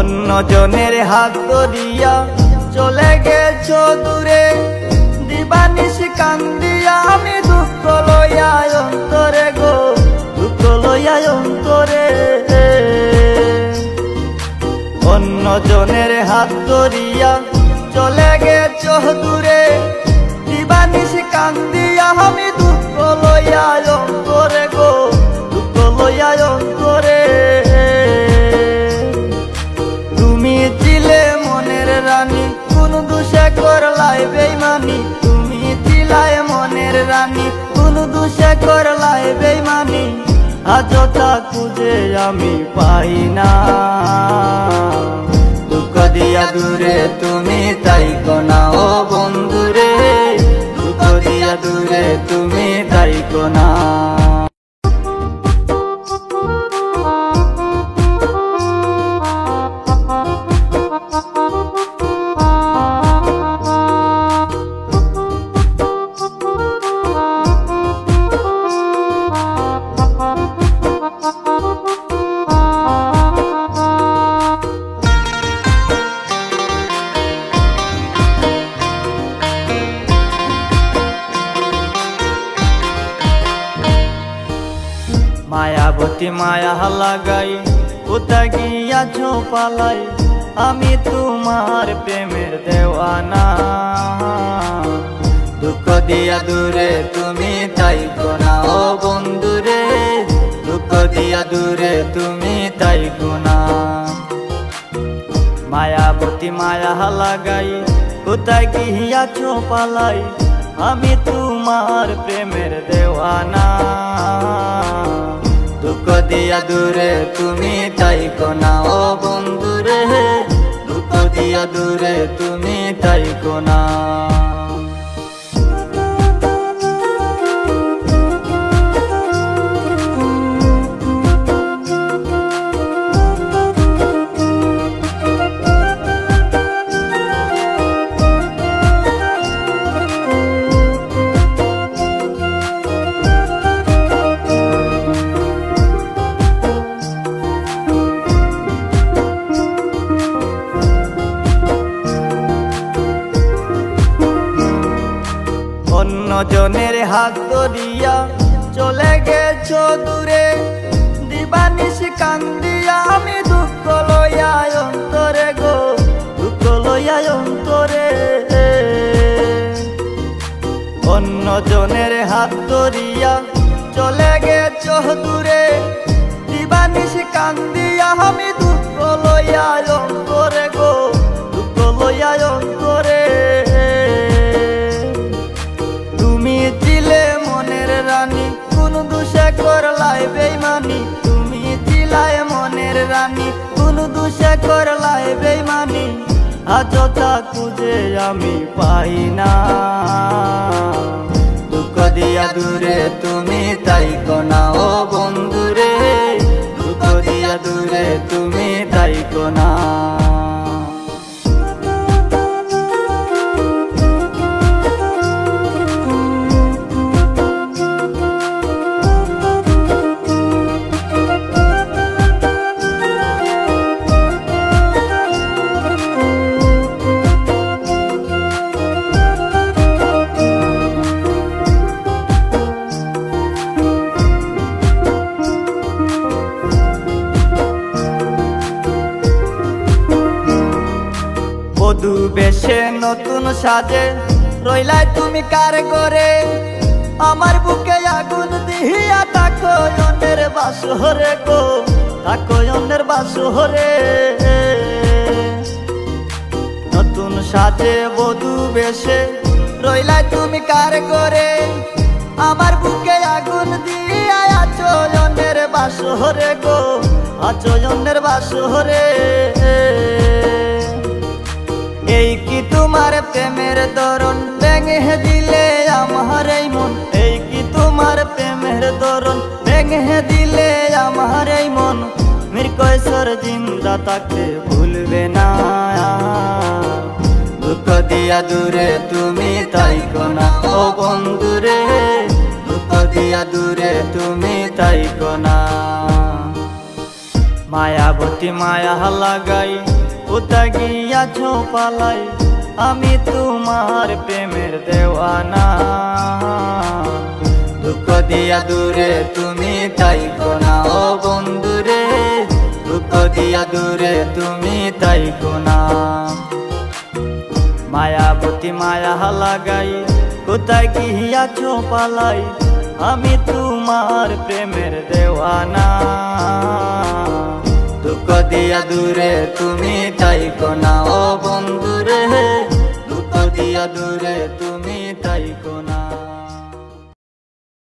অন্যজনের হাত ধরিয়া চলে গেছো দূরে, দিবানিশি কান্দিয়া আমি দুঃখ লইয়া অন্তরে গো, দুঃখ লইয়া অন্তরে। অন্যজনের হাত ধরিয়া চলে গেছো দূরে, দিবানিশি কান্দিয়া আমি দুঃখ লইয়া অন্তরে গো, দুঃখ লইয়া অন্তরে। তুমি ছিলে মনের রানী, কোন দোষে করলাই বেইমানি, তুমি ছিলাই মনের রানী, কোন দোষে করলাই বেইমানি। আজও তা খুঁজে আমি পাই না, দুঃখ দিয়া দূরে তুমি তাইকো না ও বন্ধুরে, দুঃখ দিয়া দূরে তুমি তাইকো না। মায়াবতী মায়া লাগাই কোথায় গিয়াছো পালাই, আমি তোমার প্রেমের দেওয়ানা। দুঃখ দিয়া দূরে তুমি তাইকো না ও বন্ধুরে, দুঃখ দিয়া দূরে তুমি তাইকো না। মায়াবতী মায়া লাগাই কোথায় গিয়াছো পালাই, আমি তোমার প্রেমের দেওয়ানা। দুঃখ দিয়া দূরে তুমি তাইকো না ও বন্ধুরে, দুঃখ দিয়া দূরে তুমি তাইকো না। অন্যজনের হাত ধরিয়া চলে গেছো দূরে, দিবানিশি কান্দিয়া আমি দুঃখ লইয়া অন্তরে গো, দুঃখ লইয়া অন্তরে। অন্যজনের হাত ধরিয়া চলে গেছো দূরে, দিবানিশি কান্দিয়া আমি দুঃখ লইয়া অন্তরে গো, দুঃখ লইয়া অন্তরে। তুমি ছিলে মনের রানী, কোন দোষে করলাই বেইমানি, তুমি ছিলাই মনের রানী, কোন দোষে করলাই বেইমানি। আজও তা খুঁজে আমি পাই না, দুঃখ দিয়া দূরে তুমি তাইকো না ও বন্ধুরে, দুঃখ দিয়া দূরে তুমি তাইকো না। বধূ বেশে নতুন সাজে রইলাই তুমি কার করে, আমার বুকে আগুন দিয়া তাকো অন্যের বাসরে গো, তাকো অন্যের বাসরে। নতুন সাজে বধূ বেশে রইলাই তুমি কার করে, আমার বুকে আগুন দিয়া আছো অন্যের বাসরে গো, আছো অন্যের বাসরে। এই কি তোমার প্রেমের ধরন, ভেঙে দিলে আমার এই মন, এই কি তোমার প্রেমের ধরন, ভেঙে দিলে আমার এই মন। মীর কয়সর জিন্দা থাকতে ভুলবে না, দুঃখ দিয়া দূরে তুমি তাইকো না ও বন্ধুরে, দুঃখ দিয়া দূরে তুমি তাইকো না। মায়াবতী মায়া লাগাই কোথায় গিয়াছো পালাই, আমি তোমার প্রেমের দেওয়ানা। দুঃখ দিয়া দূরে তুমি তাইকো না ও বন্ধুরে, দুঃখ দিয়া দূরে তুমি তাইকো না। মায়াবতী মায়া লাগাই কোথায় গিয়াছো পালাই, আমি তোমার প্রেমের দেওয়ানা। দুঃখ দিয়া দূরে তুমি তাইকো না ও বন্ধুরে, দুঃখ দিয়া দূরে।